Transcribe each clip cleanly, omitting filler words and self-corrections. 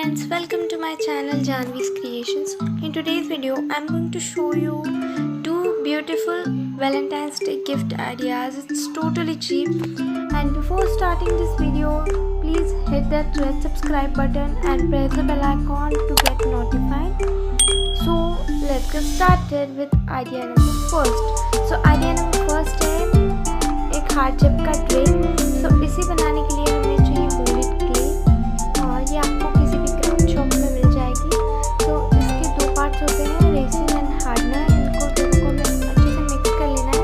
friends, welcome to my channel Janvi's Creations. In today's video, I'm going to show you two beautiful Valentine's Day gift ideas. It's totally cheap. And before starting this video, please hit that red subscribe button and press the bell icon to get notified. So let's get started with idea number first. So idea number first है एक heart shape का tray. So इसे बनाने के लिए हमें चाहिए moulded clay. ये आपको किसी भी क्राफ्ट शॉप में मिल जाएगी. तो इसके दो पार्ट्स होते हैं, रेसिन एंड हार्डनर. इनको दोनों को हमें अच्छे से मिक्स कर लेना है.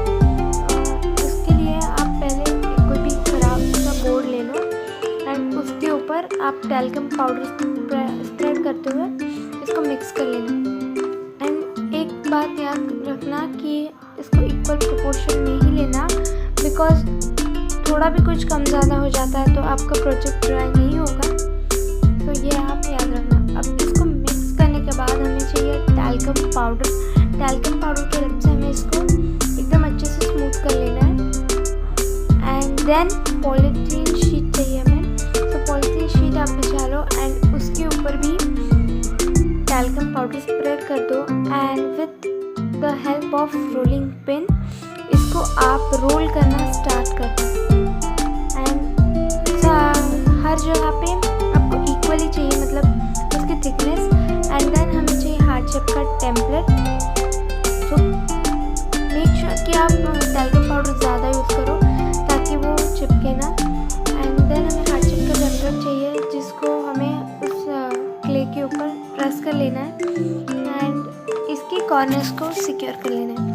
उसके लिए आप पहले कोई भी खराब सा बोर्ड ले लो एंड उसके ऊपर आप टैल्कम पाउडर स्प्रेड करते हुए इसको मिक्स कर लेना. एंड एक बात याद रखना कि इसको इक्वल प्रोपोर्शन में ही लेना, बिकॉज थोड़ा भी कुछ कम ज़्यादा हो जाता है तो आपका प्रोजेक्ट ड्राई नहीं होगा. तो ये आप याद रखना. अब इसको मिक्स करने के बाद हमें चाहिए टैल्कम पाउडर. टैल्कम पाउडर की हेल्प से हमें इसको एकदम अच्छे से स्मूथ कर लेना है. एंड देन पॉलीथीन शीट चाहिए हमें. तो पॉलीथीन शीट आप बिछा लो एंड उसके ऊपर भी टैल्कम पाउडर स्प्रेड कर दो. And with the help of rolling pin इसको आप रोल करना स्टार्ट कर दो. एंड हर जगह पे आपको इक्वली चाहिए, मतलब उसकी थिकनेस. एंड देन हमें चाहिए हार्ट शेप का टेम्पलेट. सो मेक श्योर कि आप टैल्कम पाउडर ज़्यादा यूज़ करो ताकि वो चिपके ना. एंड देन हमें हार्ट शेप का टेम्पलेट चाहिए जिसको हमें उस क्ले के ऊपर प्रेस कर लेना है एंड इसकी कॉर्नर्स को सिक्योर कर लेना है.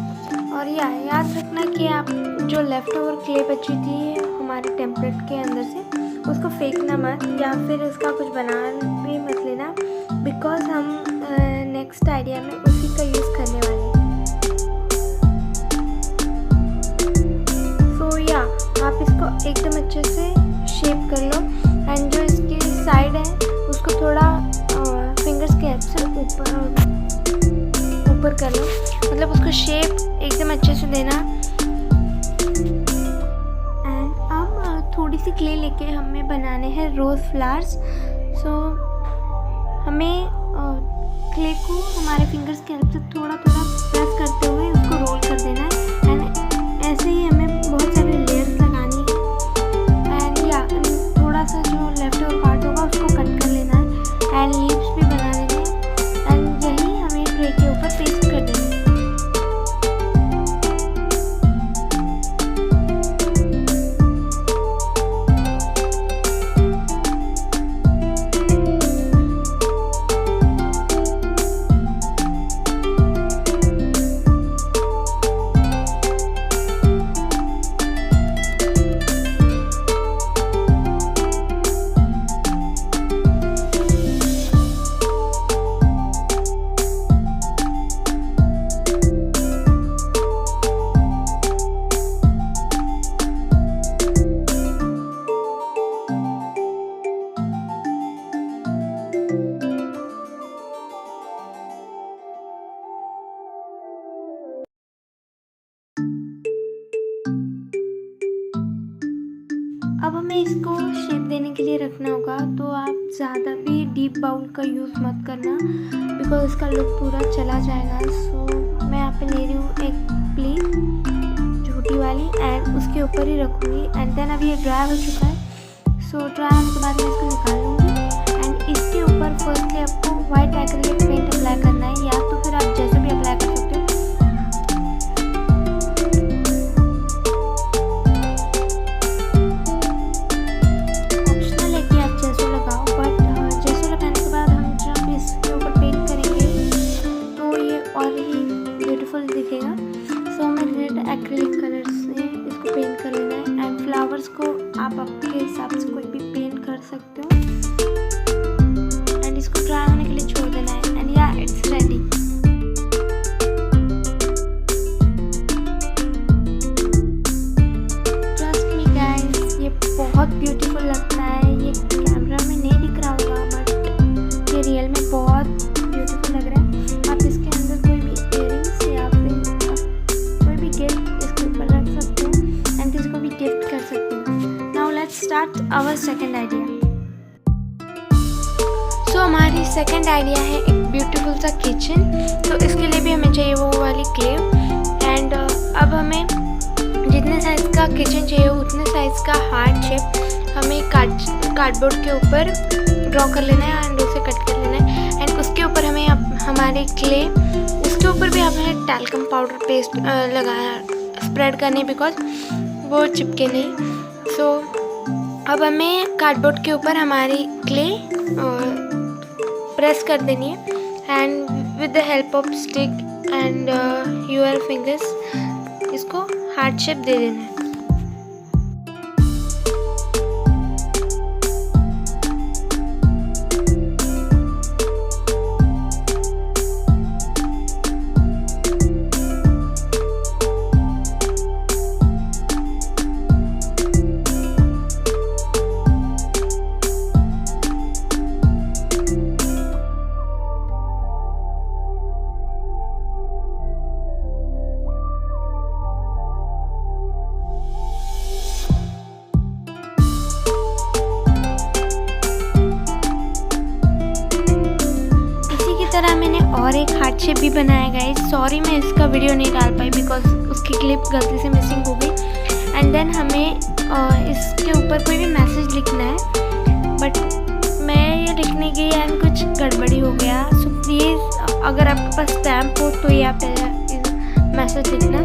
और याद रखना कि आप जो लेफ़्ट ओवर क्ले बची थी हमारे टेम्पलेट के अंदर से, उसको फेंकना मत या फिर उसका कुछ बना भी मत लेना, बिकॉज हम नेक्स्ट आइडिया में उसी का यूज़ करने वाले हैं. सो आप इसको एकदम अच्छे से शेप कर लो. एंड जो इसकी साइड है उसको थोड़ा फिंगर्स के हेल्प से ऊपर कर लो, मतलब उसको शेप एकदम अच्छे से देना. एंड अब थोड़ी सी क्ले लेके हमें बनाने हैं रोज़ फ्लावर्स. सो हमें क्ले को हमारे फिंगर्स के हेल्प से थोड़ा थोड़ा प्रेस करते हुए उसको रोल कर देना है. एंड ऐसे ही हमें बहुत सारे लेयर्स लगानी है. एंड थोड़ा सा जो लेफ्ट ओवर पार्ट होगा उसको कट कर लेना है एंड लीव्स भी बना लेने हैं. एंड यही हमें ट्रे के ऊपर पेस्ट कर देना है. अब हमें इसको शेप देने के लिए रखना होगा, तो आप ज़्यादा भी डीप बाउल का यूज़ मत करना, बिकॉज इसका लुक पूरा चला जाएगा. सो मैं यहाँ पे ले रही हूँ एक प्लेट छोटी वाली एंड उसके ऊपर ही रखूँगी. एंड देन अभी ये ड्राई हो चुका है. सो ड्राई होने के बाद मैं इसको निकाल लूँगी. एंड इसके ऊपर फर्स्टली आपको वाइट एक्रिलिक पेंट अप्लाई करना है, या तो फिर आप जैसे भी अप्लाई कर सकते हो. दिखेगा. सो हमें रेड एक्रिलिक कलर से इसको पेंट कर लेना है. एंड फ्लावर्स को आप आपके हिसाब से कोई भी पेंट कर सकते हो. एंड इसको ड्राई होने के लिए छोड़ देना है. And it's ready. Trust me guys, ये बहुत ब्यूटीफुल लगता है. ये कैमरा में नहीं दिख रहा होगा बट ये रियल में बहुत ब्यूटीफुल लग रहा है. आप इसके अंदर कोई भी इयरिंग्स या फिर कोई भी गिफ्ट इसके ऊपर रख सकते हो एंड किसी को भी गिफ्ट कर सकते हो. Now let's start our second idea. So हमारी सेकंड आइडिया है एक ब्यूटीफुल सा किचन। तो इसके लिए भी हमें चाहिए वो वाली क्ले। एंड अब हमें जितने साइज़ का किचन चाहिए उतने साइज़ का हार्ट शेप हमें कार्डबोर्ड के ऊपर ड्रॉ कर लेना है एंड उसे कट कर लेना है। एंड उसके ऊपर हमें हमारे क्ले, उसके ऊपर भी हमें टैल्कम पाउडर पेस्ट स्प्रेड करनी, बिकॉज वो चिपके नहीं। सो अब हमें कार्डबोर्ड के ऊपर हमारी क्ले प्रेस कर देनी है and with the help of stick and your fingers इसको हार्ट शेप दे देना है। तरह मैंने और एक हार्ट शेप भी बनाया गाइस। सॉरी मैं इसका वीडियो नहीं डाल पाई बिकॉज उसकी क्लिप गलती से मिसिंग हो गई। एंड देन हमें इसके ऊपर कोई भी मैसेज लिखना है, बट मैं ये लिखने गई एंड कुछ गड़बड़ी हो गया। सो प्लीज़ अगर आपके पास स्टैम्प हो तो ये आप मैसेज लिखना।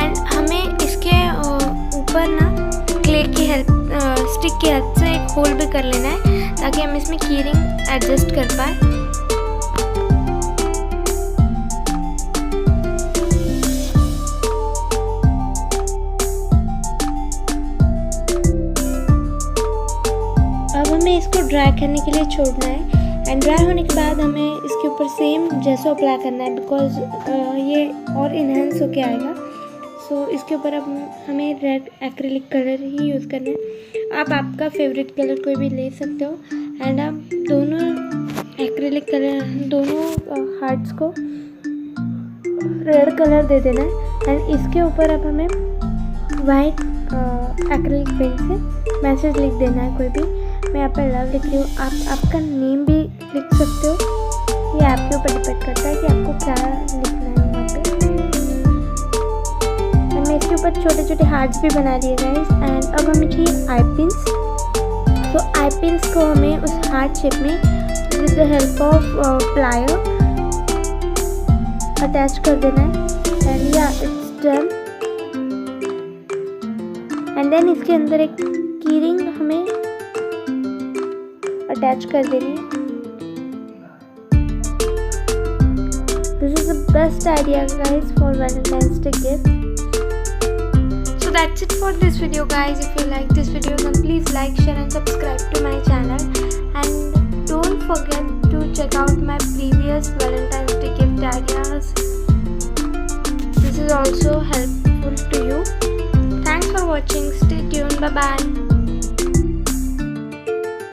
एंड हमें इसके ऊपर ना क्ले की हेल्प, स्टिक की हेल्प से एक होल भी कर लेना है ताकि हम इसमें कीरिंग एडजस्ट कर पाए। अब हमें इसको ड्राई करने के लिए छोड़ना है एंड ड्राई होने के बाद हमें इसके ऊपर सेम जैसा अप्लाई करना है, बिकॉज ये और इन्हेंस होके आएगा। सो इसके ऊपर अब हमें रेड एक्रिलिक कलर ही यूज़ करना है। आप आपका फेवरेट कलर कोई भी ले सकते हो। एंड आप दोनों एक्रिलिक कलर, दोनों हार्ट्स को रेड कलर दे देना है। एंड इसके ऊपर अब हमें वाइट एक्रिलिक पेन से मैसेज लिख देना है कोई भी। मैं यहाँ पर लव लिख रही हूँ, आप आपका नेम भी लिख सकते हो, ये आपके ऊपर डिपेंड करता है कि आपको क्या लिखना है वहाँ पे। मैं इसके ऊपर छोटे छोटे हार्ट्स भी बना दिए गाइस। एंड अब हमें चाहिए आई पिन्स। तो आई पिन्स को हमें उस हार्ट शेप में with the help of plier attach कर देना है। एंड या इट्स डन। एंड देन इसके अंदर एक कीरिंग हमें अटैच कर देनी है। This is the best idea guys for Valentine's Day gift. So that's it for this video guys. If you like this video then please like, share and subscribe to my channel. And don't forget to check out my previous Valentine's Day gift ideas. This is also helpful to you. Thanks for watching. Stay tuned. Bye bye.